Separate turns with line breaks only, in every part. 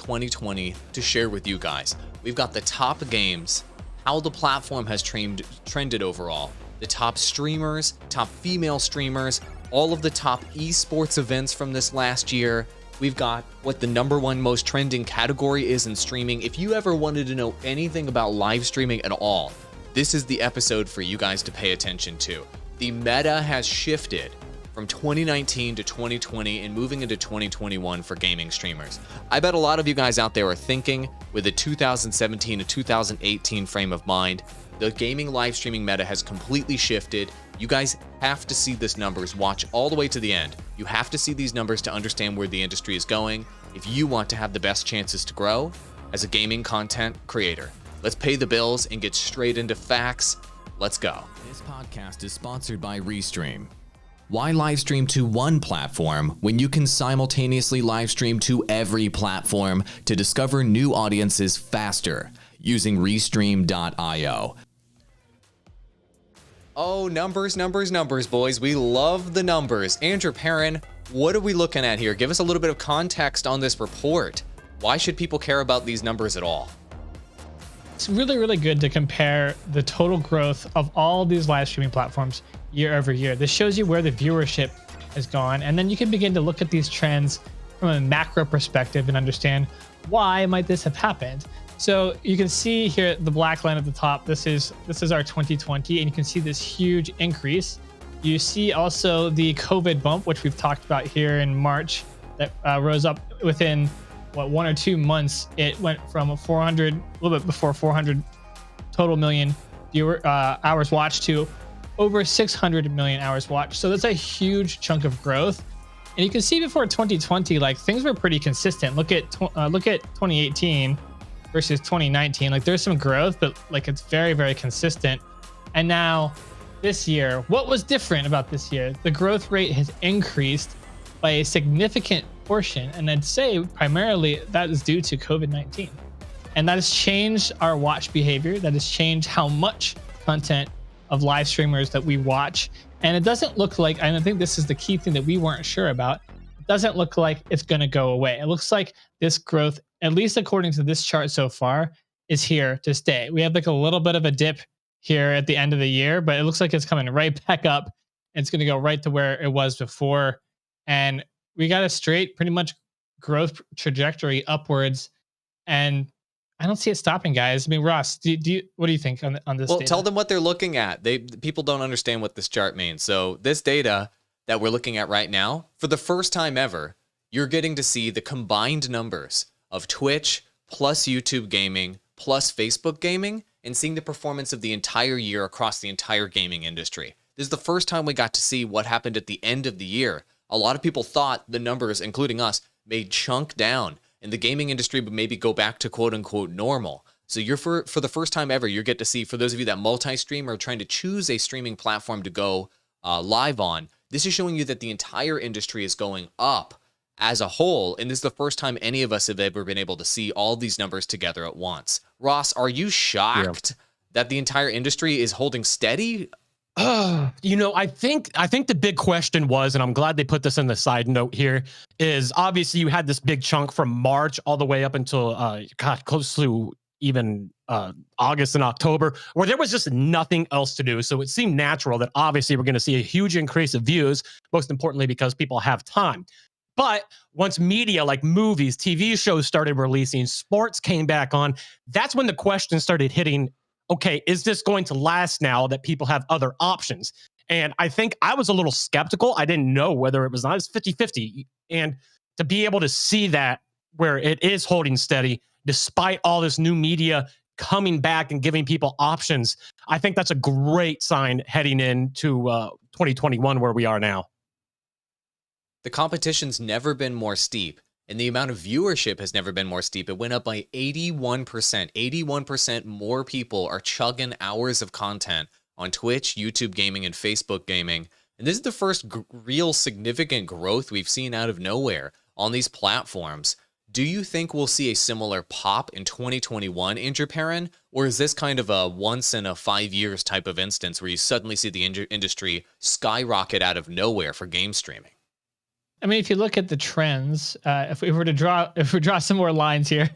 2020 to share with you guys. We've got the top games, how the platform has trended overall, the top streamers, top female streamers, all of the top esports events from this last year. We've got what the #1 most trending category is in streaming. If you ever wanted to know anything about live streaming at all, this is the episode for you guys to pay attention to. The meta has shifted from 2019 to 2020 and moving into 2021 for gaming streamers. I bet a lot of you guys out there are thinking with a 2017 to 2018 frame of mind, the gaming live streaming meta has completely shifted. You guys have to see these numbers. Watch all the way to the end. You have to see these numbers to understand where the industry is going if you want to have the best chances to grow as a gaming content creator. Let's pay the bills and get straight into facts. Let's go.
This podcast is sponsored by Restream. Why live stream to one platform when you can simultaneously live stream to every platform to discover new audiences faster using Restream.io?
Oh, numbers, boys. We love the numbers. Andrew Perrin, what are we looking at here? Give us a little bit of context on this report. Why should people care about these numbers at all?
It's really, really good to compare the total growth of all these live streaming platforms year over year. This shows you where the viewership has gone, and then you can begin to look at these trends from a macro perspective and understand why might this have happened. So you can see here the black line at the top. This is our 2020, and you can see this huge increase. You see also the COVID bump, which we've talked about here in March, that rose up within 1 or 2 months. It went from 400, a little bit before 400 total million hours watched to over 600 million hours watched. So that's a huge chunk of growth. And you can see before 2020, like things were pretty consistent. Look at 2018 versus 2019. Like there's some growth, but like it's very, very consistent. And now this year, what was different about this year? The growth rate has increased by a significant portion. And I'd say primarily that is due to COVID-19. And that has changed our watch behavior. That has changed how much content of live streamers that we watch. And it doesn't look like, and I think this is the key thing that we weren't sure about, it doesn't look like it's going to go away. It looks like this growth, at least according to this chart so far, is here to stay. We have like a little bit of a dip here at the end of the year, but it looks like it's coming right back up. It's going to go right to where it was before. And we got a straight, pretty much growth trajectory upwards. And I don't see it stopping, guys. I mean, Ross, what do you think on this
Well,
data?
tell them what they're looking at. People don't understand what this chart means. So this data that we're looking at right now, for the first time ever, you're getting to see the combined numbers of Twitch plus YouTube gaming plus Facebook gaming and seeing the performance of the entire year across the entire gaming industry. This is the first time we got to see what happened at the end of the year. A lot of people thought the numbers, including us, may chunk down and the gaming industry would maybe go back to quote unquote normal. So you're for the first time ever, you get to see, for those of you that multi-stream or trying to choose a streaming platform to go live on, this is showing you that the entire industry is going up as a whole. And this is the first time any of us have ever been able to see all these numbers together at once. Ross, are you shocked that the entire industry is holding steady?
I think the big question was, and I'm glad they put this in the side note here, is obviously you had this big chunk from March all the way up until close to even August and October, where there was just nothing else to do. So it seemed natural that obviously we're going to see a huge increase of views, most importantly because people have time. But once media like movies, TV shows started releasing, sports came back on, that's when the question started hitting. Okay, is this going to last now that people have other options? And I think I was a little skeptical. I didn't know whether it was not. It's 50-50. And to be able to see that where it is holding steady, despite all this new media coming back and giving people options, I think that's a great sign heading into 2021 where we are now.
The competition's never been more steep, and the amount of viewership has never been more steep. It went up by 81%. 81% more people are chugging hours of content on Twitch, YouTube gaming, and Facebook gaming. And this is the first real significant growth we've seen out of nowhere on these platforms. Do you think we'll see a similar pop in 2021, Andrew Perrin? Or is this kind of a once in a 5 years type of instance where you suddenly see the industry skyrocket out of nowhere for game streaming?
I mean, if you look at the trends, if we were to draw some more lines here,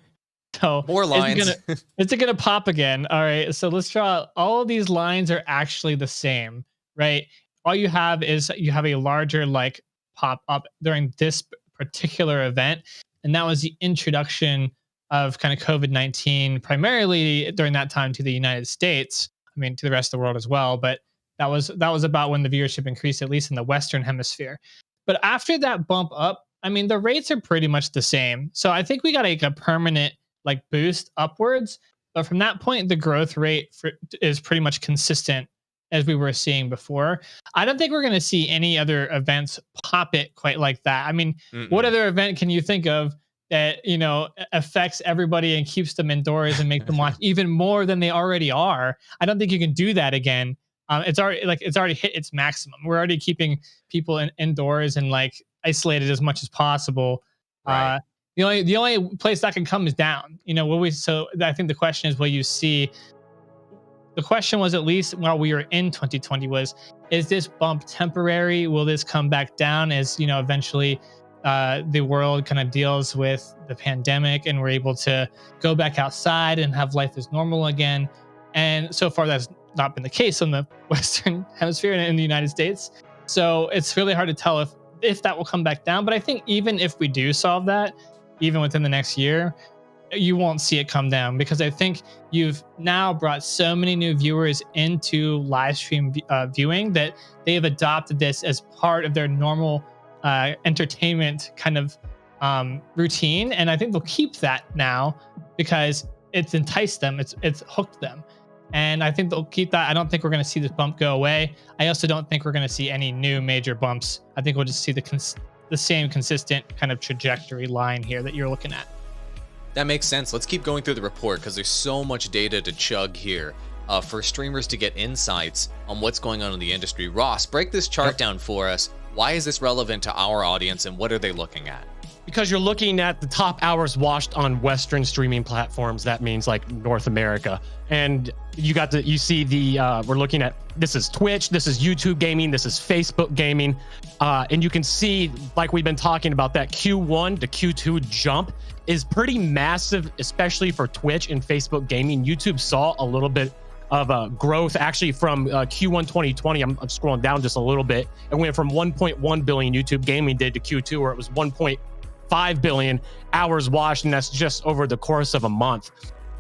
so
More lines.
Is it gonna pop again? All right, so let's draw. All of these lines are actually the same, right? All you have is you have a larger like pop up during this particular event, and that was the introduction of kind of COVID-19, primarily during that time to the United States. I mean, to the rest of the world as well, but that was about when the viewership increased, at least in the Western Hemisphere. But after that bump up, I mean, the rates are pretty much the same. So I think we got like a permanent like boost upwards. But from that point, the growth rate is pretty much consistent as we were seeing before. I don't think we're going to see any other events pop it quite like that. I mean, what other event can you think of that, you know, affects everybody and keeps them indoors and makes them watch even more than they already are? I don't think you can do that again. It's already hit its maximum. We're already keeping people indoors and like isolated as much as possible.
Right.
The only place that can come is down. You know, so I think the question is, will you see? The question was, at least while we were in 2020, was, is this bump temporary? Will this come back down as, you know, eventually the world kind of deals with the pandemic and we're able to go back outside and have life as normal again? And so far, that's not been the case in the Western Hemisphere and in the United States. So it's really hard to tell if that will come back down. But I think even if we do solve that, even within the next year, you won't see it come down, because I think you've now brought so many new viewers into live stream viewing that they have adopted this as part of their normal entertainment kind of routine. And I think they'll keep that now because it's enticed them, it's hooked them. And I think they'll keep that. I don't think we're going to see this bump go away. I also don't think we're going to see any new major bumps. I think we'll just see the same consistent kind of trajectory line here that you're looking at.
That makes sense. Let's keep going through the report because there's so much data to chug here for streamers to get insights on what's going on in the industry. Ross, break this chart down for us. Why is this relevant to our audience and what are they looking at?
Because you're looking at the top hours watched on Western streaming platforms. That means like North America. And you see we're looking at, this is Twitch, this is YouTube gaming, this is Facebook gaming. And you can see, like we've been talking about, that Q1 to Q2 jump is pretty massive, especially for Twitch and Facebook gaming. YouTube saw a little bit of growth actually from Q1 2020. I'm scrolling down just a little bit. It went from 1.1 billion YouTube gaming did to Q2, where it was 1.5 billion hours watched, and that's just over the course of a month.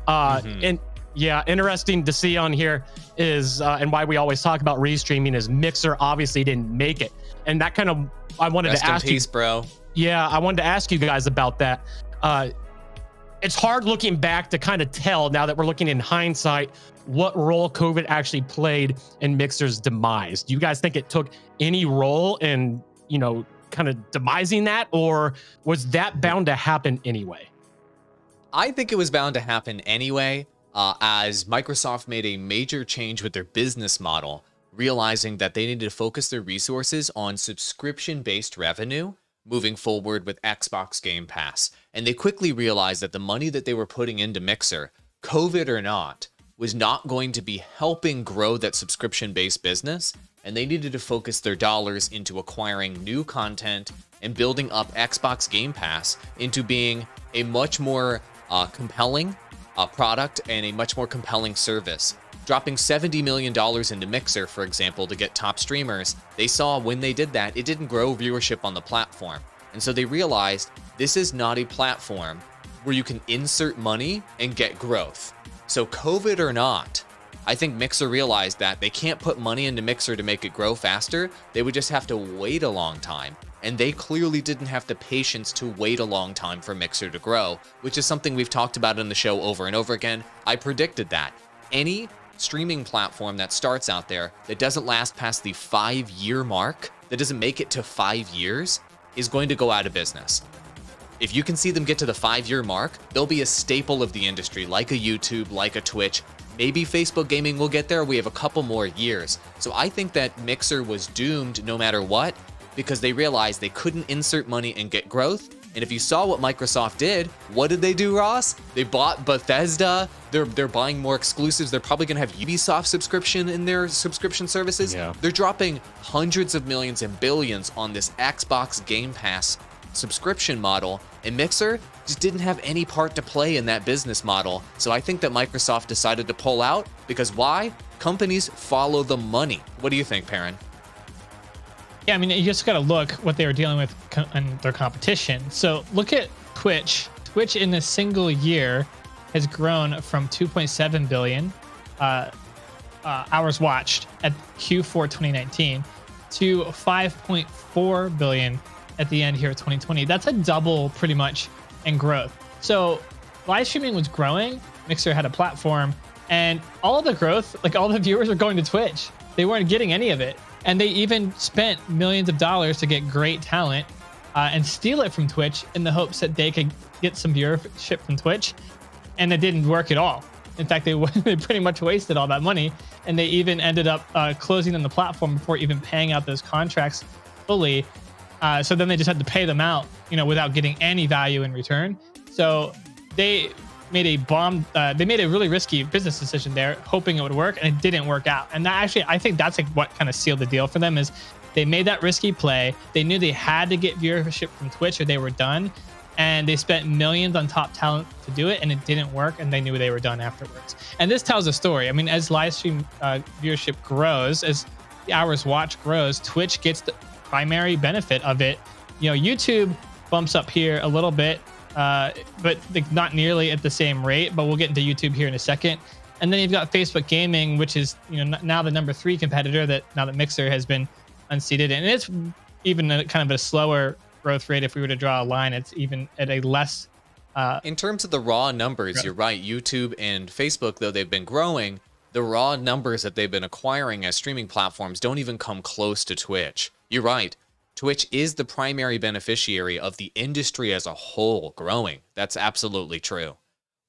And yeah, interesting to see on here is, and why we always talk about restreaming, is Mixer obviously didn't make it. And that kind of, I wanted
Rest
to ask
in peace,
you,
bro.
Yeah, I wanted to ask you guys about that. It's hard looking back to kind of tell, now that we're looking in hindsight, what role COVID actually played in Mixer's demise. Do you guys think it took any role in, you know, kind of demising that, or was that bound to happen anyway?
I think it was bound to happen anyway, as Microsoft made a major change with their business model, realizing that they needed to focus their resources on subscription-based revenue moving forward with Xbox Game Pass. And they quickly realized that the money that they were putting into Mixer, COVID or not, was not going to be helping grow that subscription-based business, and they needed to focus their dollars into acquiring new content and building up Xbox Game Pass into being a much more compelling product and a much more compelling service. Dropping $70 million into Mixer, for example, to get top streamers, they saw when they did that, it didn't grow viewership on the platform. And so they realized this is not a platform where you can insert money and get growth. So COVID or not, I think Mixer realized that they can't put money into Mixer to make it grow faster. They would just have to wait a long time. And they clearly didn't have the patience to wait a long time for Mixer to grow, which is something we've talked about in the show over and over again. I predicted that. Any streaming platform that starts out there that doesn't last past the 5-year mark, that doesn't make it to 5 years, is going to go out of business. If you can see them get to the 5-year mark, they'll be a staple of the industry, like a YouTube, like a Twitch. Maybe Facebook gaming will get there. We have a couple more years. So I think that Mixer was doomed no matter what, because they realized they couldn't insert money and get growth. And if you saw what Microsoft did, what did they do, Ross? They bought Bethesda. They're buying more exclusives. They're probably going to have Ubisoft subscription in their subscription services.
Yeah.
They're dropping hundreds of millions and billions on this Xbox Game Pass subscription model, and Mixer just didn't have any part to play in that business model. So I think that Microsoft decided to pull out because why? Companies follow the money. What do you think, Perrin?
Yeah, I mean, you just got to look what they were dealing with in their competition. So look at Twitch. Twitch in a single year has grown from 2.7 billion hours watched at Q4 2019 to 5.4 billion at the end here of 2020. That's a double pretty much in growth. So live streaming was growing. Mixer had a platform, and all the growth, like all the viewers were going to Twitch. They weren't getting any of it. And they even spent millions of dollars to get great talent and steal it from Twitch in the hopes that they could get some viewership from Twitch. And it didn't work at all. In fact, they pretty much wasted all that money. And they even ended up closing on the platform before even paying out those contracts fully. So then they just had to pay them out, without getting any value in return. So they made they made a really risky business decision there, hoping it would work, and it didn't work out. And that actually, I think that's like what kind of sealed the deal for them is they made that risky play. They knew they had to get viewership from Twitch or they were done. And they spent millions on top talent to do it, and it didn't work, and they knew they were done afterwards. And this tells a story. I mean, as live stream viewership grows, as the hours watched grows, Twitch gets the primary benefit of it. YouTube bumps up here a little bit, but like not nearly at the same rate. But we'll get into YouTube here in a second. And then you've got Facebook Gaming, which is now the number 3 competitor now that Mixer has been unseated, and it's even kind of a slower growth rate. If we were to draw a line, it's even at a less.
In terms of the raw numbers, you're right. YouTube and Facebook, though they've been growing, the raw numbers that they've been acquiring as streaming platforms don't even come close to Twitch. You're right. Twitch is the primary beneficiary of the industry as a whole growing. That's absolutely true.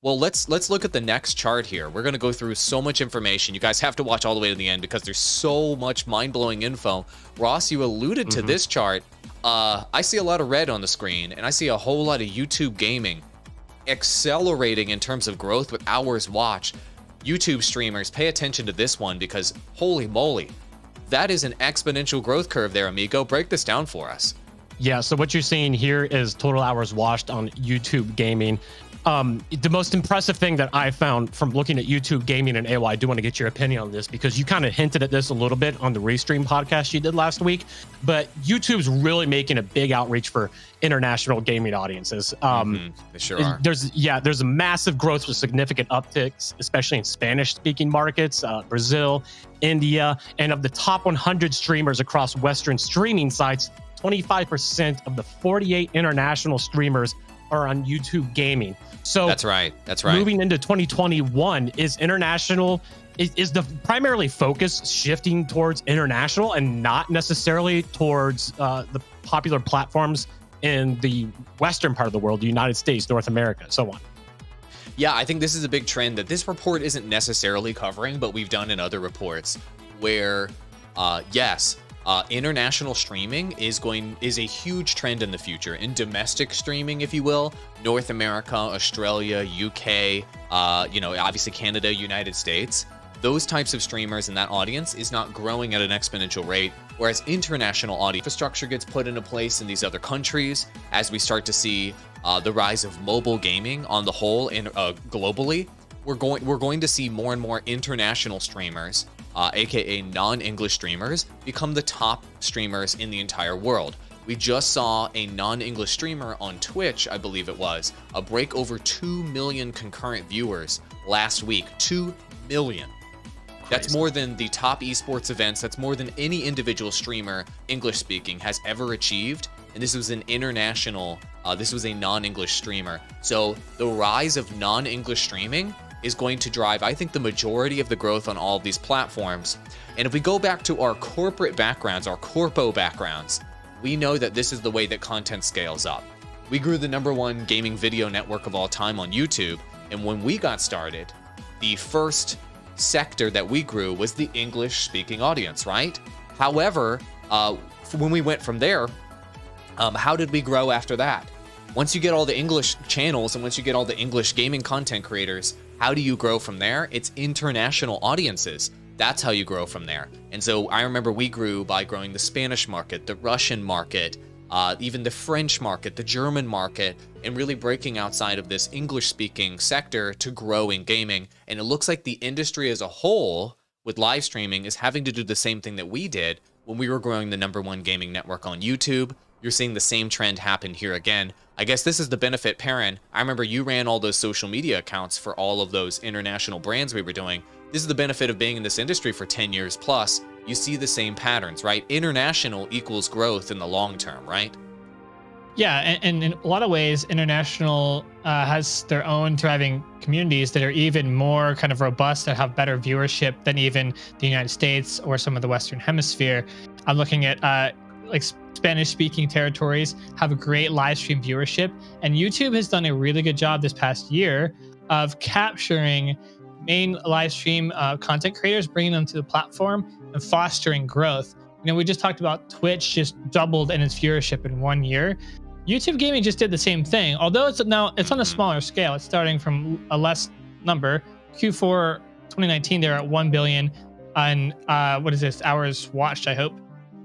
Well, let's look at the next chart here. We're going to go through so much information. You guys have to watch all the way to the end because there's so much mind-blowing info. Ross, you alluded to this chart. I see a lot of red on the screen, and I see a whole lot of YouTube gaming accelerating in terms of growth with hours watched. YouTube streamers, pay attention to this one because holy moly, that is an exponential growth curve there, amigo. Break this down for us.
Yeah, so what you're seeing here is total hours watched on YouTube gaming. The most impressive thing that I found from looking at YouTube gaming and AY, I do want to get your opinion on this because you kind of hinted at this a little bit on the Restream podcast you did last week, but YouTube's really making a big outreach for international gaming audiences.
They sure are.
There's a massive growth with significant upticks, especially in Spanish-speaking markets, Brazil, India, and of the top 100 streamers across Western streaming sites, 25% of the 48 international streamers are on YouTube gaming. So
that's right.
Moving into 2021, is the primarily focus shifting towards international and not necessarily towards the popular platforms in the Western part of the world, the United States, North America, so on?
Yeah, I think this is a big trend that this report isn't necessarily covering, but we've done in other reports where, international streaming is a huge trend in the future. In domestic streaming, if you will, North America, Australia, UK, obviously Canada, United States, those types of streamers and that audience is not growing at an exponential rate, whereas international audience infrastructure gets put into place in these other countries as we start to see the rise of mobile gaming on the whole and globally. We're going to see more and more international streamers, aka non-English streamers, become the top streamers in the entire world. We just saw a non-English streamer on Twitch, I believe it was, break over 2 million concurrent viewers last week. 2 million. Crazy. That's more than the top esports events. That's more than any individual streamer, English speaking, has ever achieved. And this was an international, this was a non-English streamer. So the rise of non-English streaming is going to drive, I think, the majority of the growth on all of these platforms. And if we go back to our corporate backgrounds, our corpo backgrounds, we know that this is the way that content scales up. We grew the #1 gaming video network of all time on YouTube. And when we got started, the first sector that we grew was the English-speaking audience, right? However, when we went from there, how did we grow after that? Once you get all the English channels and once you get all the English gaming content creators, how do you grow from there? It's international audiences. That's how you grow from there. And so I remember we grew by growing the Spanish market, the Russian market, even the French market, the German market, and really breaking outside of this English-speaking sector to grow in gaming. And it looks like the industry as a whole with live streaming is having to do the same thing that we did when we were growing the #1 gaming network on YouTube. You're seeing the same trend happen here again. I guess this is the benefit, Perrin. I remember you ran all those social media accounts for all of those international brands we were doing. This is the benefit of being in this industry for 10 years plus. You see the same patterns, right? International equals growth in the long term, right?
Yeah, and in a lot of ways, international has their own thriving communities that are even more kind of robust, that have better viewership than even the United States or some of the Western Hemisphere. I'm looking at like Spanish-speaking territories have a great live stream viewership, and YouTube has done a really good job this past year of capturing main live stream content creators, bringing them to the platform and fostering growth. You know, we just talked about Twitch just doubled in its viewership in 1 year. YouTube gaming just did the same thing, although it's on a smaller scale. It's starting from a less number. Q4 2019, they're at 1 billion on what is this, hours watched, I hope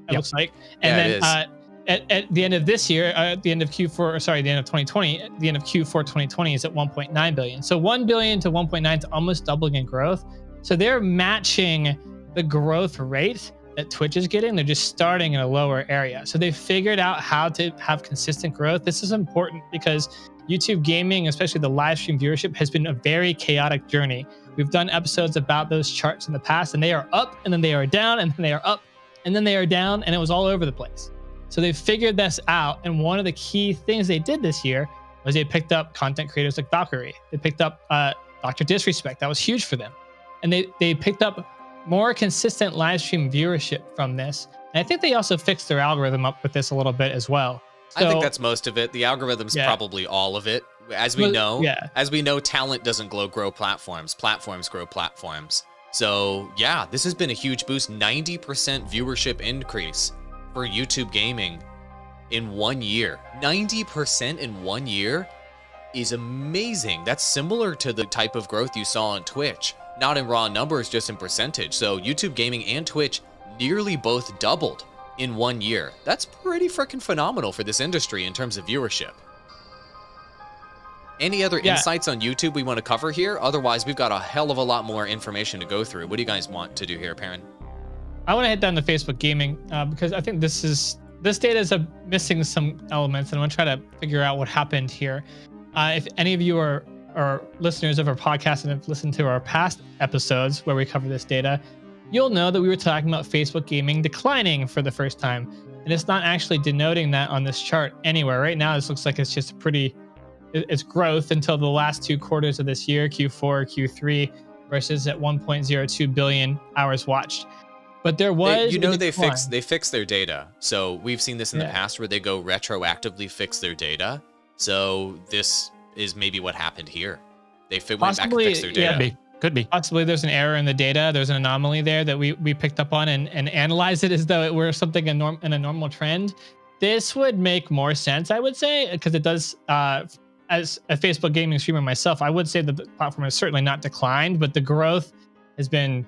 it looks like. And
Yeah,
then at the end of this year, at the end of Q4, or sorry, the end of 2020, at the end of Q4 2020 is at 1.9 billion. So 1 billion to 1.9 to almost doubling in growth. So they're matching the growth rate that Twitch is getting. They're just starting in a lower area. So they've figured out how to have consistent growth. This is important because YouTube gaming, especially the live stream viewership, has been a very chaotic journey. We've done episodes about those charts in the past, and they are up, and then they are down, and then they are up, and then they are down, and it was all over the place. So they figured this out, and one of the key things they did this year was they picked up content creators like Valkyrie. They picked up Dr. Disrespect. That was huge for them. And they picked up more consistent live stream viewership from this. And I think they also fixed their algorithm up with this a little bit as well. So,
I think that's most of it. The algorithm's probably all of it. As we know, talent doesn't grow platforms. Platforms grow platforms. So yeah, this has been a huge boost. 90% viewership increase for YouTube gaming in 1 year. 90% in 1 year is amazing. That's similar to the type of growth you saw on Twitch. Not in raw numbers, just in percentage. So YouTube gaming and Twitch nearly both doubled in 1 year. That's pretty freaking phenomenal for this industry in terms of viewership. Any other insights on YouTube we want to cover here? Otherwise, we've got a hell of a lot more information to go through. What do you guys want to do here, Perrin?
I want to hit down the Facebook gaming because I think this data is missing some elements, and I want to try to figure out what happened here. If any of you are listeners of our podcast and have listened to our past episodes where we cover this data, you'll know that we were talking about Facebook gaming declining for the first time. And it's not actually denoting that on this chart anywhere. Right now, this looks like it's just it's growth until the last 2 quarters of this year, Q4, Q3, versus at 1.02 billion hours watched. But there was,
they fix their data. So we've seen this in the past where they go retroactively fix their data. So this is maybe what happened here. They went back and fixed their data.
Yeah,
Could be.
Possibly there's an error in the data. There's an anomaly there that we picked up on and analyzed it as though it were something in a normal trend. This would make more sense, I would say, because it does. As a Facebook gaming streamer myself, I would say that the platform has certainly not declined, but the growth has been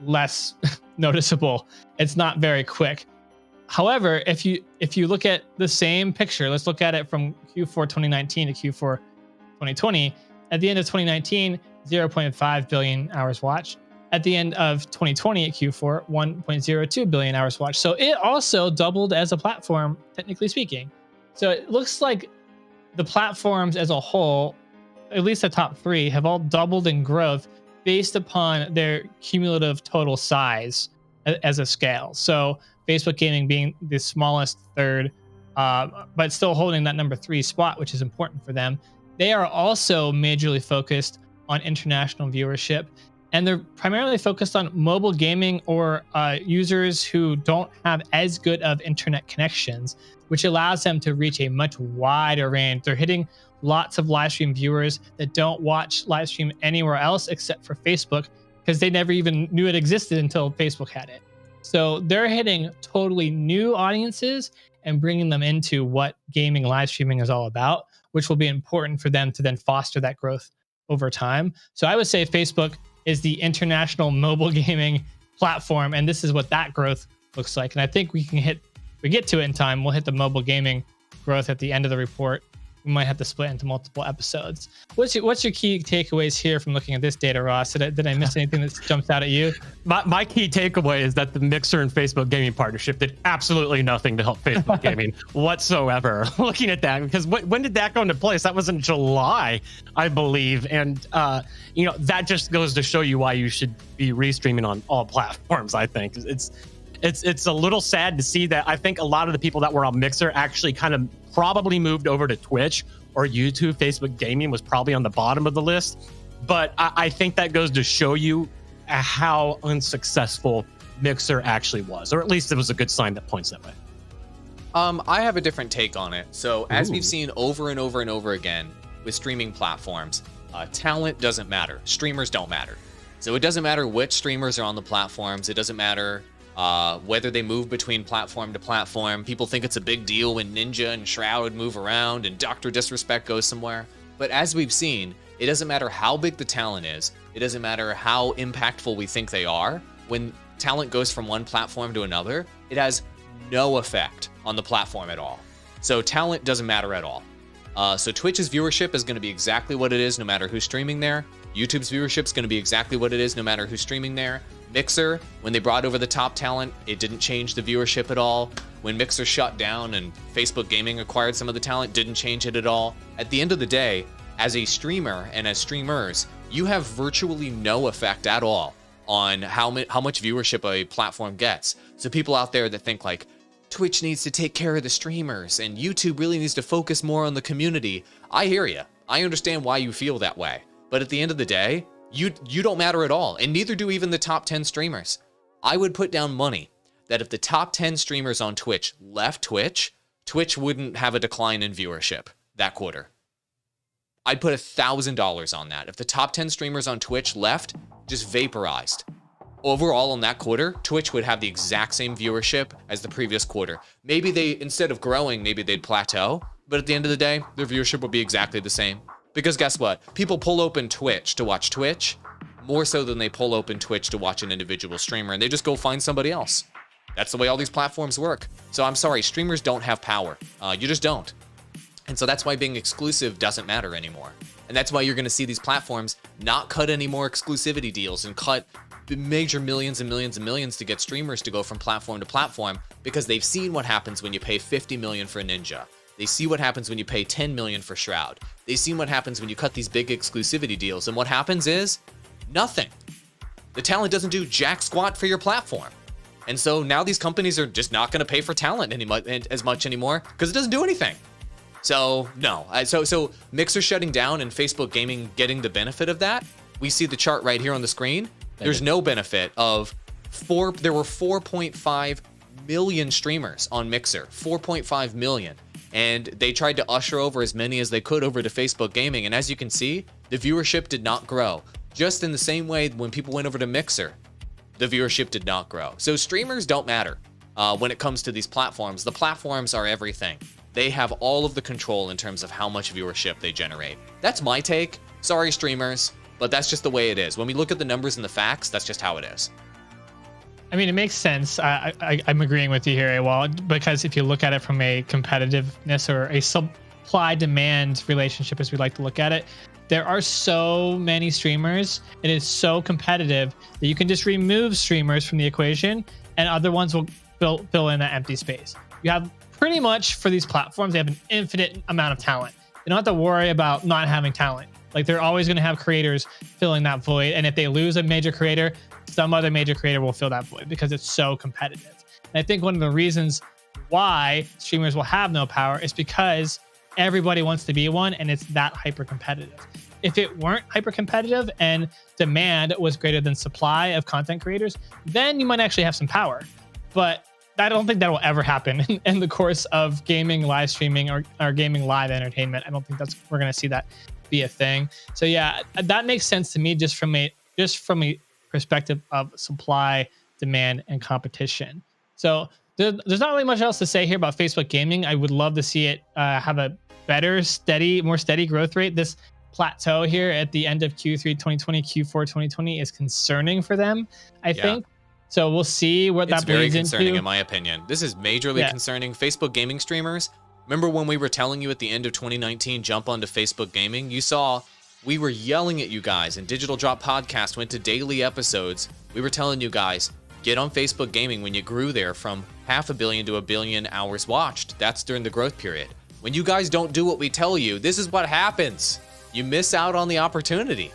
less noticeable. It's not very quick. However, if you look at the same picture, let's look at it from Q4 2019 to Q4 2020. At the end of 2019, 0.5 billion hours watched. At the end of 2020 at Q4, 1.02 billion hours watched. So it also doubled as a platform, technically speaking. So it looks like the platforms as a whole, at least the top 3, have all doubled in growth based upon their cumulative total size as a scale. So Facebook gaming being the smallest third, but still holding that number 3 spot, which is important for them. They are also majorly focused on international viewership, and they're primarily focused on mobile gaming or users who don't have as good of internet connections, which allows them to reach a much wider range. They're hitting lots of live stream viewers that don't watch live stream anywhere else except for Facebook, because they never even knew it existed until Facebook had it. So they're hitting totally new audiences and bringing them into what gaming live streaming is all about, which will be important for them to then foster that growth over time. So I would say Facebook is the international mobile gaming platform, and this is what that growth looks like. And I think we get to it in time. We'll hit the mobile gaming growth at the end of the report. We might have to split into multiple episodes. What's your key takeaways here from looking at this data, Ross? Did I miss anything that jumps out at you?
My key takeaway is that the Mixer and Facebook gaming partnership did absolutely nothing to help Facebook gaming whatsoever. Looking at that, because when did that go into place? That was in July, I believe. And that just goes to show you why you should be restreaming on all platforms. I think it's a little sad to see that. I think a lot of the people that were on Mixer actually kind of probably moved over to Twitch or YouTube. Facebook gaming was probably on the bottom of the list, but I think that goes to show you how unsuccessful Mixer actually was, or at least it was a good sign that points that way.
I have a different take on it. So as we've seen over and over and over again with streaming platforms, talent doesn't matter. Streamers don't matter. So it doesn't matter which streamers are on the platforms. It doesn't matter whether they move between platform to platform. People think it's a big deal when Ninja and Shroud move around and Dr. Disrespect goes somewhere. But as we've seen, it doesn't matter how big the talent is. It doesn't matter how impactful we think they are. When talent goes from one platform to another, it has no effect on the platform at all. So talent doesn't matter at all. So Twitch's viewership is going to be exactly what it is no matter who's streaming there. YouTube's viewership is going to be exactly what it is no matter who's streaming there. Mixer, when they brought over the top talent, it didn't change the viewership at all. When Mixer shut down and Facebook Gaming acquired some of the talent, didn't change it at all. At the end of the day, as a streamer and as streamers, you have virtually no effect at all on how much viewership a platform gets. So people out there that think like, Twitch needs to take care of the streamers and YouTube really needs to focus more on the community. I hear you. I understand why you feel that way. But at the end of the day, you don't matter at all, and neither do even the top 10 streamers. I would put down money that if the top 10 streamers on Twitch left Twitch, Twitch wouldn't have a decline in viewership that quarter. I'd put $1,000 on that. If the top 10 streamers on Twitch left, just vaporized. Overall on that quarter, Twitch would have the exact same viewership as the previous quarter. Maybe they, instead of growing, maybe they'd plateau, but at the end of the day, their viewership would be exactly the same. Because guess what? People pull open Twitch to watch Twitch more so than they pull open Twitch to watch an individual streamer, and they just go find somebody else. That's the way all these platforms work. So I'm sorry, streamers don't have power. You just don't. And so that's why being exclusive doesn't matter anymore. And that's why you're going to see these platforms not cut any more exclusivity deals and cut major millions and millions and millions to get streamers to go from platform to platform, because they've seen what happens when you pay $50 million for Ninja. They see what happens when you pay $10 million for Shroud. They've seen what happens when you cut these big exclusivity deals. And what happens is nothing. The talent doesn't do jack squat for your platform. And so now these companies are just not going to pay for talent as much anymore because it doesn't do anything. So no, so Mixer shutting down and Facebook Gaming getting the benefit of that. We see the chart right here on the screen. There's no benefit of there were 4.5 million streamers on Mixer, 4.5 million. And they tried to usher over as many as they could over to Facebook Gaming. And as you can see, the viewership did not grow. Just in the same way when people went over to Mixer, the viewership did not grow. So streamers don't matter when it comes to these platforms. The platforms are everything. They have all of the control in terms of how much viewership they generate. That's my take. Sorry, streamers, but that's just the way it is. When we look at the numbers and the facts, that's just how it is.
I mean, it makes sense. I'm agreeing with you here, AWOL, because if you look at it from a competitiveness or a supply-demand relationship, as we like to look at it, there are so many streamers. It is so competitive that you can just remove streamers from the equation and other ones will fill in that empty space. You have pretty much, for these platforms, they have an infinite amount of talent. You don't have to worry about not having talent. Like, they're always going to have creators filling that void. And if they lose a major creator, some other major creator will fill that void because it's so competitive. And I think one of the reasons why streamers will have no power is because everybody wants to be one and it's that hyper competitive. If it weren't hyper competitive and demand was greater than supply of content creators, then you might actually have some power. But I don't think that will ever happen in the course of gaming, live streaming, or gaming live entertainment. I don't think we're going to see that be a thing. So yeah, that makes sense to me just from a perspective of supply, demand, and competition. So there's not really much else to say here about Facebook Gaming. I would love to see it have a more steady growth rate. This plateau here at the end of Q3 2020, Q4 2020 is concerning for them, I think. So we'll see what that bleeds into.
It's very concerning in my opinion. This is majorly concerning. Facebook gaming streamers, remember when we were telling you at the end of 2019, jump onto Facebook gaming? You saw we were yelling at you guys, and Digital Drop Podcast went to daily episodes. We were telling you guys, get on Facebook gaming when you grew there from 500 million to 1 billion hours watched. That's during the growth period. When you guys don't do what we tell you, this is what happens. You miss out on the opportunity.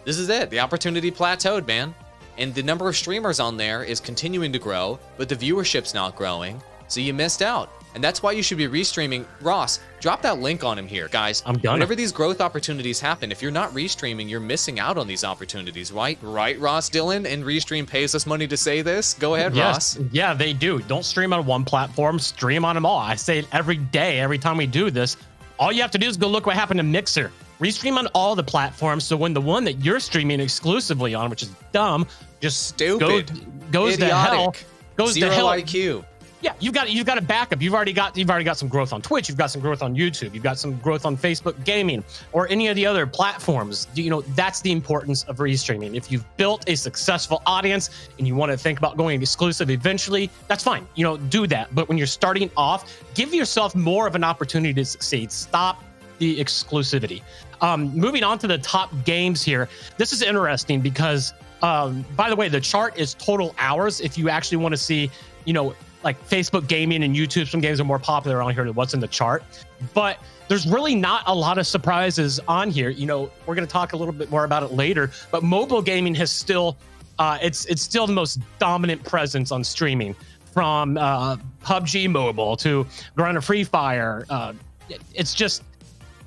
This is it. The opportunity plateaued, man. And the number of streamers on there is continuing to grow, but the viewership's not growing. So you missed out. And that's why you should be restreaming. Ross, drop that link on him here, guys.
I'm done.
Whenever these growth opportunities happen, if you're not restreaming, you're missing out on these opportunities, right? Right, Ross Dillon? And Restream pays us money to say this. Go ahead, Ross.
Yeah, they do. Don't stream on one platform. Stream on them all. I say it every day, every time we do this. All you have to do is go look what happened to Mixer. Restream on all the platforms. So when the one that you're streaming exclusively on, which is dumb, just
stupid,
goes
idiotic,
to hell. Goes
zero
to hell.
IQ.
Yeah, you've got a backup. You've already got some growth on Twitch. You've got some growth on YouTube. You've got some growth on Facebook Gaming or any of the other platforms. You know, that's the importance of restreaming. If you've built a successful audience and you want to think about going exclusive eventually, that's fine. You know, do that. But when you're starting off, give yourself more of an opportunity to succeed. Stop the exclusivity. Moving on to the top games here. This is interesting because, by the way, the chart is total hours. If you actually want to see, you know, like Facebook Gaming and YouTube, some games are more popular on here than what's in the chart. But there's really not a lot of surprises on here. You know, we're going to talk a little bit more about it later. But mobile gaming has still, it's still the most dominant presence on streaming, from PUBG Mobile to Garena Free Fire. It's just,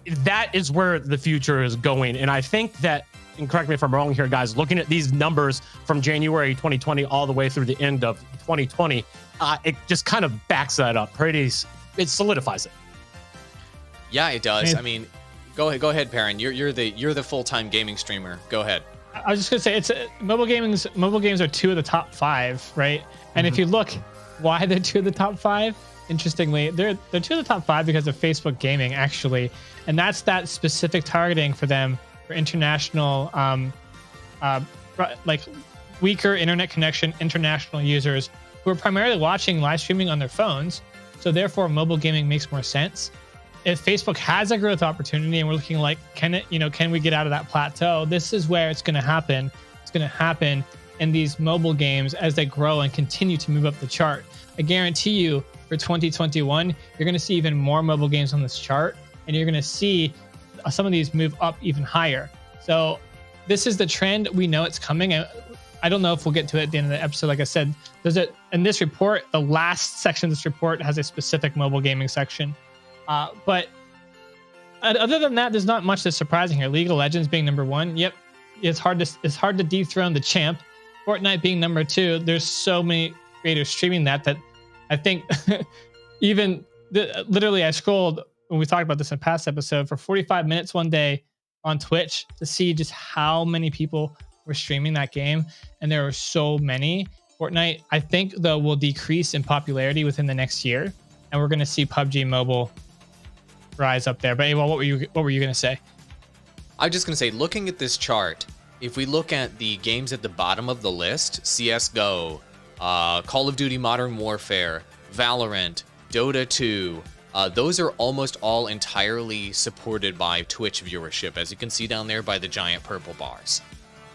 that is where the future is going. And I think that, and correct me if I'm wrong here, guys, looking at these numbers from January 2020 all the way through the end of 2020, it just kind of backs that up. It solidifies it.
Yeah, it does. I mean, go ahead, Perrin. You're the full-time gaming streamer. Go ahead.
I was just gonna say, it's mobile games are 2 of the top 5, right? And if you look why they're 2 of the top 5, interestingly, they're 2 of the top 5 because of Facebook Gaming, actually, and that's that specific targeting for them for international, like weaker internet connection, international users who are primarily watching live streaming on their phones. So therefore, mobile gaming makes more sense. If Facebook has a growth opportunity and we're looking like, can we get out of that plateau? This is where it's going to happen. It's going to happen in these mobile games as they grow and continue to move up the chart. I guarantee you, for 2021, you're going to see even more mobile games on this chart, and you're going to see some of these move up even higher. So this is the trend. We know it's coming. I don't know if we'll get to it at the end of the episode. Like I said, in this report, the last section of this report has a specific mobile gaming section. But other than that, there's not much that's surprising here. League of Legends being number 1. Yep, it's hard to dethrone the champ. Fortnite being number 2. There's so many creators streaming that I think literally I scrolled when we talked about this in a past episode for 45 minutes one day on Twitch to see just how many people were streaming that game, and there were so many. Fortnite, I think, though, will decrease in popularity within the next year, and we're going to see PUBG Mobile rise up there. But Awa, what were you going to say?
I was just going to say, looking at this chart, if we look at the games at the bottom of the list, CSGO, Call of Duty Modern Warfare, Valorant, Dota 2, those are almost all entirely supported by Twitch viewership, as you can see down there by the giant purple bars.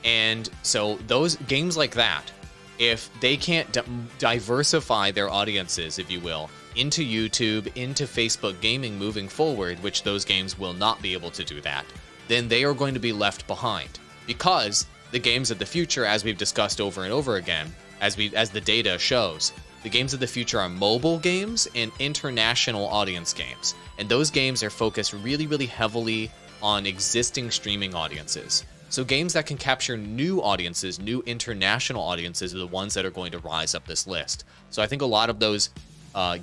And so those games like that, if they can't diversify their audiences, if you will, into YouTube, into Facebook gaming moving forward, which those games will not be able to do that, then they are going to be left behind. Because the games of the future, as we've discussed over and over again, as the data shows, the games of the future are mobile games and international audience games. And those games are focused really, really heavily on existing streaming audiences. So games that can capture new audiences, new international audiences, are the ones that are going to rise up this list. So I think a lot of those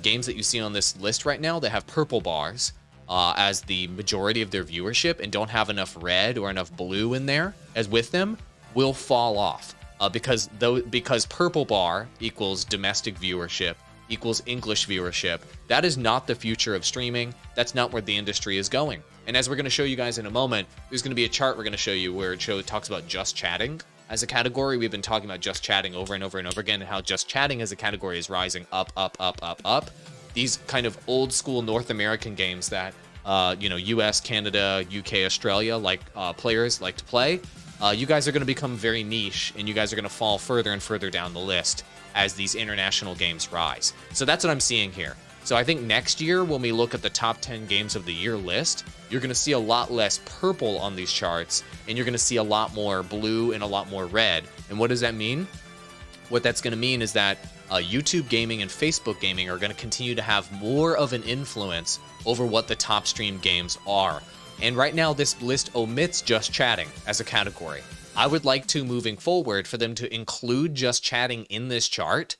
games that you see on this list right now that have purple bars as the majority of their viewership and don't have enough red or enough blue in there as with them will fall off because purple bar equals domestic viewership equals English viewership. That is not the future of streaming. That's not where the industry is going. And as we're going to show you guys in a moment, there's going to be a chart we're going to show you where it talks about just chatting as a category. We've been talking about just chatting over and over and over again, and how just chatting as a category is rising up, up, up, up, up. These kind of old school North American games that, US, Canada, UK, Australia, players like to play, you guys are going to become very niche, and you guys are going to fall further and further down the list as these international games rise. So that's what I'm seeing here. So I think next year, when we look at the top 10 games of the year list, you're going to see a lot less purple on these charts, and you're going to see a lot more blue and a lot more red. And what does that mean? What that's going to mean is that YouTube gaming and Facebook gaming are going to continue to have more of an influence over what the top streamed games are. And right now, this list omits just chatting as a category. I would like to, moving forward, for them to include just chatting in this chart,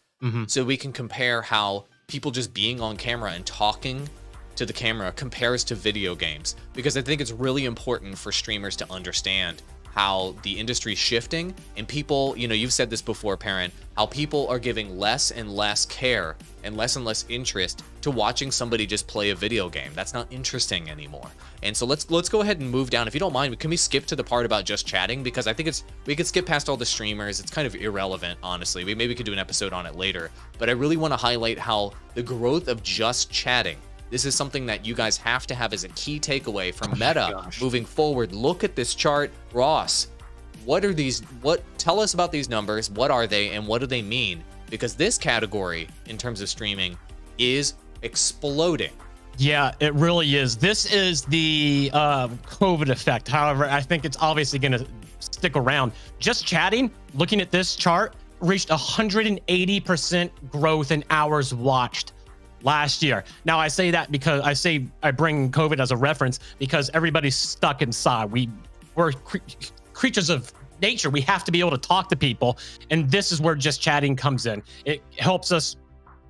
so we can compare how people just being on camera and talking to the camera compares to video games, because I think it's really important for streamers to understand how the industry's shifting, and people, you've said this before, Parent, how people are giving less and less care and less interest to watching somebody just play a video game. That's not interesting anymore. And so let's go ahead and move down. If you don't mind, can we skip to the part about just chatting? Because I think we could skip past all the streamers. It's kind of irrelevant, honestly. We maybe could do an episode on it later, but I really want to highlight how the growth of just chatting, this is something that you guys have to have as a key takeaway from Meta moving forward. Look at this chart. Ross, tell us about these numbers. What are they and what do they mean? Because this category, in terms of streaming, is exploding.
Yeah, it really is. This is the COVID effect. However, I think it's obviously going to stick around. Just chatting, looking at this chart, reached 180% growth in hours watched last year. Now, I say that because I bring COVID as a reference because everybody's stuck inside. We're creatures of nature. We have to be able to talk to people, and this is where just chatting comes in. It helps us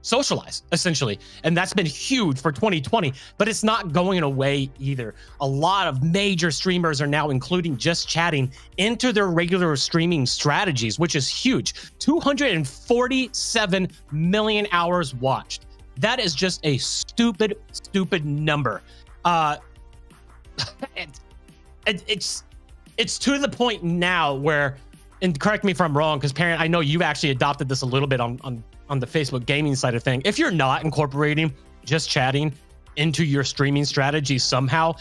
socialize, essentially, and that's been huge for 2020, but it's not going away either. A lot of major streamers are now including just chatting into their regular streaming strategies, which is huge. 247 million hours watched. That is just a stupid number. It's to the point now where, and correct me if I'm wrong, because Parent, I know you've actually adopted this a little bit on the Facebook gaming side of thing. If you're not incorporating just chatting into your streaming strategy somehow,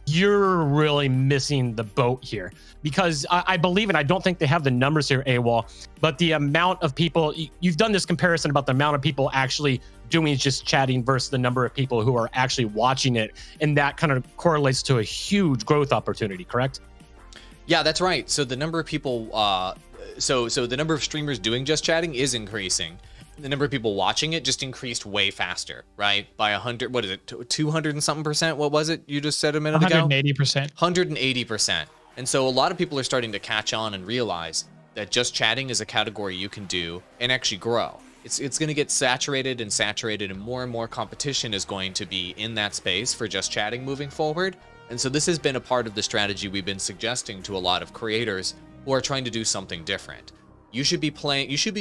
you're really missing the boat here. Because I believe, and I don't think they have the numbers here, AWOL, but the amount of people, you've done this comparison about the amount of people actually doing just chatting versus the number of people who are actually watching it. And that kind of correlates to a huge growth opportunity, correct?
Yeah, that's right. So the number of people, so the number of streamers doing just chatting is increasing. The number of people watching it just increased way faster, right? By 100, what is it, 200 and something percent? What was it you just said a minute ago?
180%.
180%. And so a lot of people are starting to catch on and realize that just chatting is a category you can do and actually grow. It's going to get saturated, and more competition is going to be in that space for just chatting moving forward. And so this has been a part of the strategy we've been suggesting to a lot of creators who are trying to do something different. You should be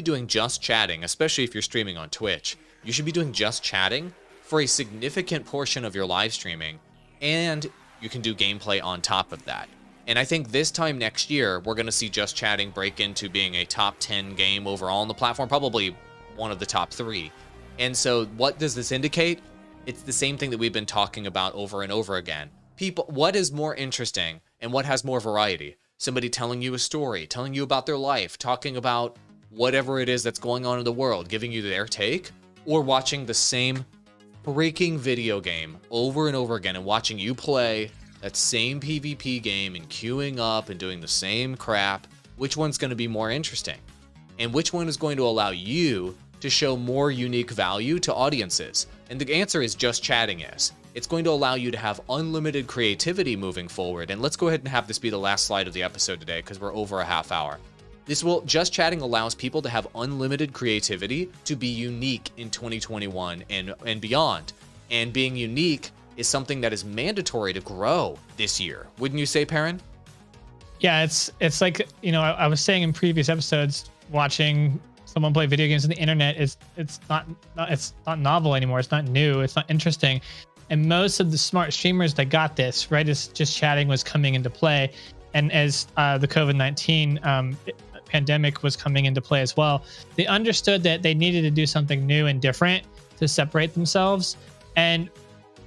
doing just chatting, especially if you're streaming on Twitch. You should be doing just chatting for a significant portion of your live streaming, and you can do gameplay on top of that. And I think this time next year, we're going to see just chatting break into being a top 10 game overall on the platform, probably one of the top 3. And so what does this indicate? It's the same thing that we've been talking about over and over again. What is more interesting and what has more variety? Somebody telling you a story, telling you about their life, talking about whatever it is that's going on in the world, giving you their take, or watching the same freaking video game over and over again and watching you play that same PvP game and queuing up and doing the same crap. Which one's going to be more interesting? And which one is going to allow you to show more unique value to audiences? And the answer is just chatting is. It's going to allow you to have unlimited creativity moving forward. And let's go ahead and have this be the last slide of the episode today because we're over a half hour. Just chatting allows people to have unlimited creativity to be unique in 2021 and beyond. And being unique is something that is mandatory to grow this year. Wouldn't you say, Perrin?
Yeah, it's like, I was saying in previous episodes, watching someone play video games on the internet, it's not novel anymore. It's not new. It's not interesting. And most of the smart streamers that got this, right, as just chatting was coming into play, and as the COVID-19 pandemic was coming into play as well, they understood that they needed to do something new and different to separate themselves. And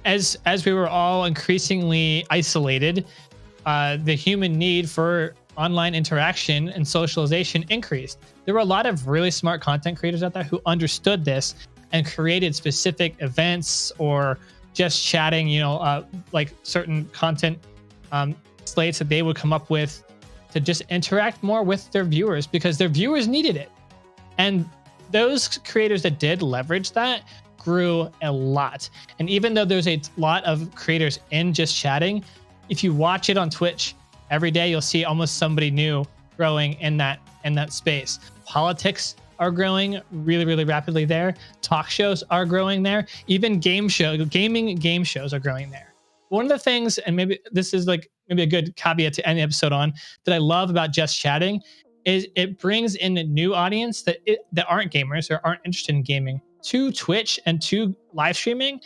as we were all increasingly isolated, the human need for online interaction and socialization increased. There were a lot of really smart content creators out there who understood this and created specific events or just chatting, like certain content slates that they would come up with to just interact more with their viewers because their viewers needed it. And those creators that did leverage that grew a lot. And even though there's a lot of creators in just chatting, if you watch it on Twitch every day, you'll see almost somebody new growing in that space. Politics are growing really, really rapidly there. Talk shows are growing there. Even gaming game shows are growing there. One of the things, and maybe this is like maybe a good caveat to end the episode on, that I love about just chatting is it brings in a new audience that aren't gamers or aren't interested in gaming to Twitch and to live streaming,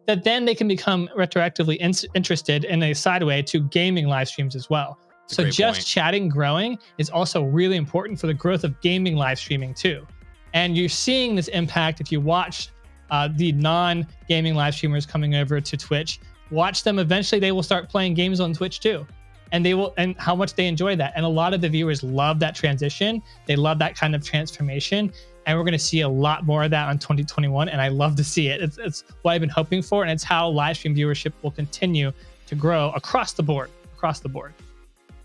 that then they can become retroactively interested in a side way to gaming live streams as well. So just chatting growing is also really important for the growth of gaming live streaming too. And you're seeing this impact if you watch the non-gaming live streamers coming over to Twitch. Watch them. Eventually they will start playing games on Twitch too. And how much they enjoy that. And a lot of the viewers love that transition. They love that kind of transformation. And we're going to see a lot more of that on 2021. And I love to see it. It's what I've been hoping for. And it's how live stream viewership will continue to grow across the board.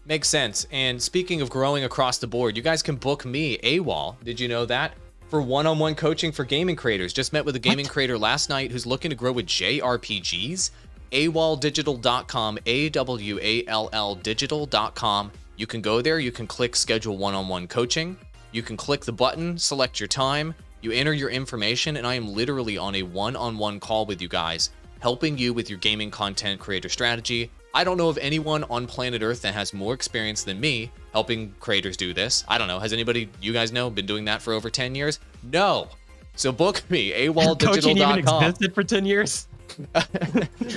Makes sense. And speaking of growing across the board, you guys can book me, AWOL. Did you know that? For one-on-one coaching for gaming creators. Just met with a gaming creator last night who's looking to grow with JRPGs. AWOLdigital.com, AWALL digital.com. You can go there. You can click schedule one-on-one coaching. You can click the button, select your time. You enter your information, and I am literally on a one-on-one call with you guys, helping you with your gaming content creator strategy. I don't know of anyone on planet Earth that has more experience than me helping creators do this. I don't know. Has anybody, you guys know, been doing that for over 10 years? No. So book me, AWOLdigital.com.
Coaching even existed for 10 years?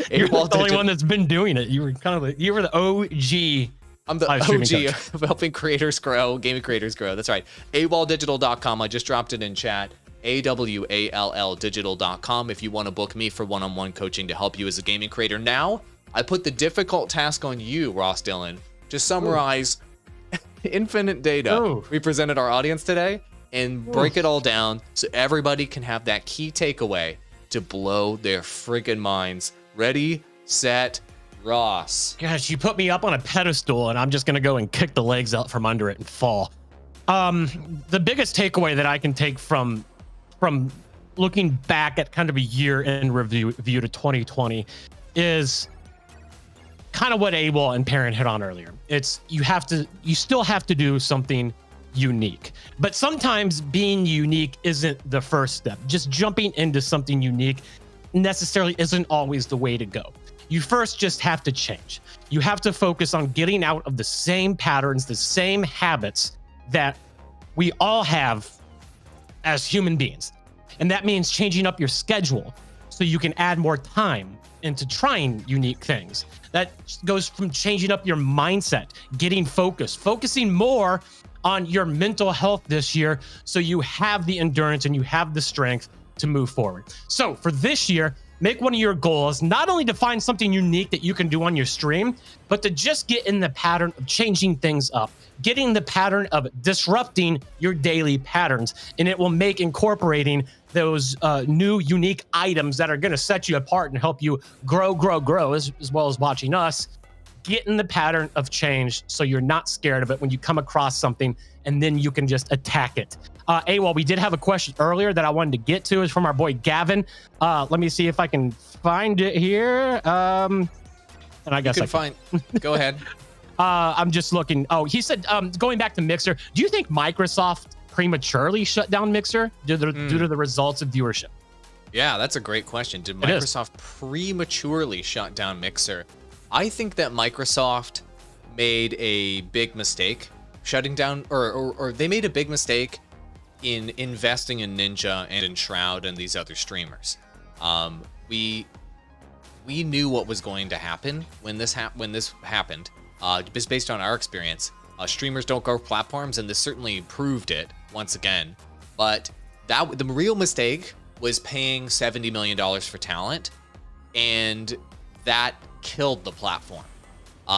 You're the only one that's been doing it. You were the OG.
I'm the OG of helping creators grow, gaming creators grow. That's right. AWOLdigital.com. I just dropped it in chat. AWALLdigital.com if you want to book me for one-on-one coaching to help you as a gaming creator. Now, I put the difficult task on you, Ross Dillon, to summarize infinite data we presented our audience today and break it all down so everybody can have that key takeaway to blow their friggin' minds. Ready, set, Ross.
Gosh, you put me up on a pedestal and I'm just going to go and kick the legs out from under it and fall. The biggest takeaway that I can take from looking back at kind of a year in review to 2020 is kind of what AWOL and Perrin hit on earlier. It's you still have to do something unique, but sometimes being unique isn't the first step. Just jumping into something unique necessarily isn't always the way to go. You first just have to change. You have to focus on getting out of the same patterns, the same habits that we all have as human beings. And that means changing up your schedule so you can add more time into trying unique things. That goes from changing up your mindset, getting focused, focusing more on your mental health this year so you have the endurance and you have the strength to move forward. So for this year, make one of your goals not only to find something unique that you can do on your stream, but to just get in the pattern of changing things up, getting the pattern of disrupting your daily patterns. And it will make incorporating those new unique items that are going to set you apart and help you grow as well as watching us. Get in the pattern of change so you're not scared of it when you come across something, and then you can just attack it. AWOL, we did have a question earlier that I wanted to get to. Is from our boy Gavin. Let me see if I can find it here. And I guess
Go ahead.
I'm just looking. Oh, he said, going back to Mixer, do you think Microsoft prematurely shut down Mixer due to the results of viewership?
Yeah, that's a great question. Did Microsoft prematurely shut down Mixer? I think that Microsoft made a big mistake shutting down, or they made a big mistake in investing in Ninja and in Shroud and these other streamers. We knew what was going to happen when this happened, just based on our experience. Streamers don't grow platforms, and this certainly proved it once again. But the real mistake was paying $70 million for talent, and that killed the platform.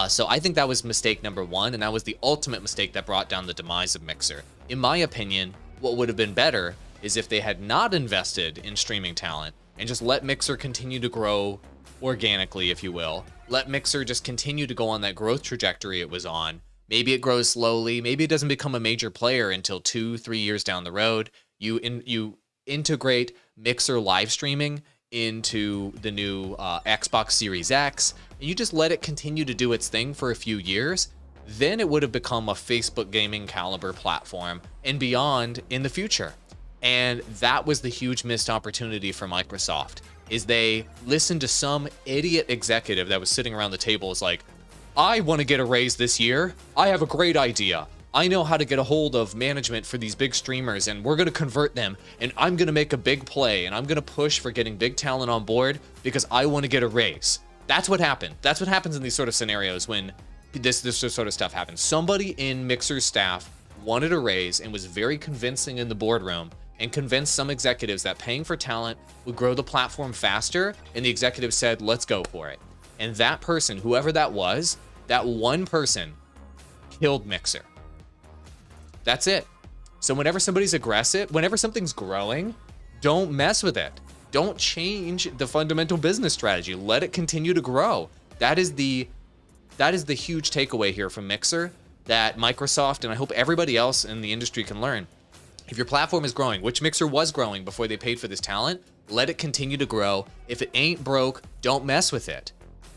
So I think that was mistake number one, and that was the ultimate mistake that brought down the demise of Mixer. In my opinion, what would have been better is if they had not invested in streaming talent and just let Mixer continue to grow organically, if you will. Let Mixer just continue to go on that growth trajectory it was on. Maybe it grows slowly. Maybe it doesn't become a major player until 2-3 years down the road. You integrate Mixer live streaming into the new Xbox Series X, and you just let it continue to do its thing for a few years. Then it would have become a Facebook gaming caliber platform and beyond in the future. And that was the huge missed opportunity for Microsoft, is they listened to some idiot executive that was sitting around the table is like, I want to get a raise this year. I have a great idea. I know how to get a hold of management for these big streamers, and we're going to convert them, and I'm going to make a big play, and I'm going to push for getting big talent on board because I want to get a raise. That's what happened. That's what happens in these sort of scenarios when this sort of stuff happens. Somebody in Mixer's staff wanted a raise and was very convincing in the boardroom and convinced some executives that paying for talent would grow the platform faster, and the executive said, let's go for it. And that person, whoever that was, that one person killed Mixer. That's it. So whenever somebody's aggressive, whenever something's growing, don't mess with it. Don't change the fundamental business strategy. Let it continue to grow. That is the huge takeaway here from Mixer that Microsoft and I hope everybody else in the industry can learn. If your platform is growing, which Mixer was growing before they paid for this talent, let it continue to grow. If it ain't broke, don't mess with it.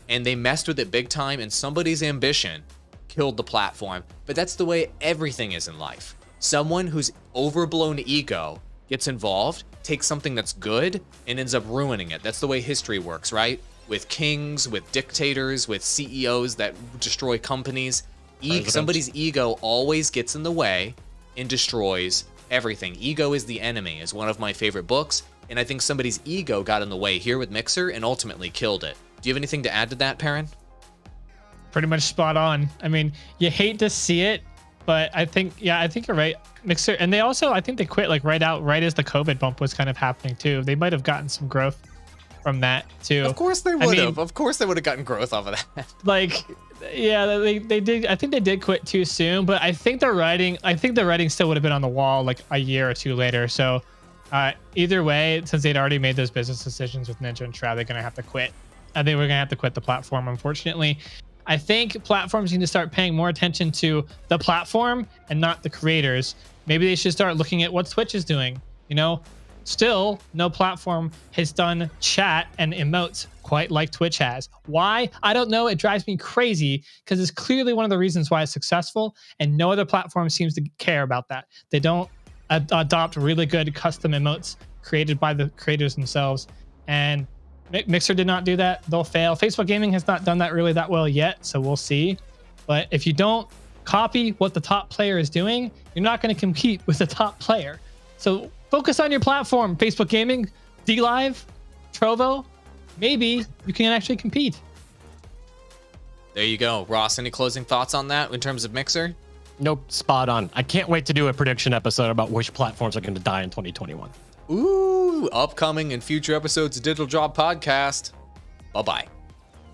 And they messed with it big time, and somebody's ambition killed the platform. But that's the way everything is in life. Someone whose overblown ego gets involved, takes something that's good, and ends up ruining it. That's the way history works, right? With kings, with dictators, with CEOs that destroy companies. Somebody's ego always gets in the way and destroys everything. Ego is the enemy is one of my favorite books, and I think somebody's ego got in the way here with Mixer and ultimately killed it. Do you have anything to add to that, Perrin?
Pretty much spot on. I mean, you hate to see it, but I think you're right. Mixer, and they also, I think they quit like right as the COVID bump was kind of happening too. They might have gotten some growth from that too.
Of course they would have. Of course they would have gotten growth off of that.
Like, yeah, they did. I think they did quit too soon, but I think the writing still would have been on the wall like a year or two later. So either way, since they'd already made those business decisions with Ninja and Shroud, they're gonna have to quit. I think we're gonna have to quit the platform, unfortunately. I think platforms need to start paying more attention to the platform and not the creators. Maybe they should start looking at what Twitch is doing. You know, still no platform has done chat and emotes quite like Twitch has. Why? I don't know. It drives me crazy because it's clearly one of the reasons why it's successful, and no other platform seems to care about that. They don't adopt really good custom emotes created by the creators themselves, and Mixer did not do that. They'll fail. Facebook Gaming has not done that really that well yet, so we'll see. But if you don't copy what the top player is doing, you're not going to compete with the top player. So focus on your platform, Facebook Gaming, DLive, Trovo. Maybe you can actually compete.
There you go. Ross, any closing thoughts on that in terms of Mixer?
Nope, spot on. I can't wait to do a prediction episode about which platforms are going to die in 2021.
Ooh, upcoming and future episodes of Digital Drop Podcast. Bye-bye.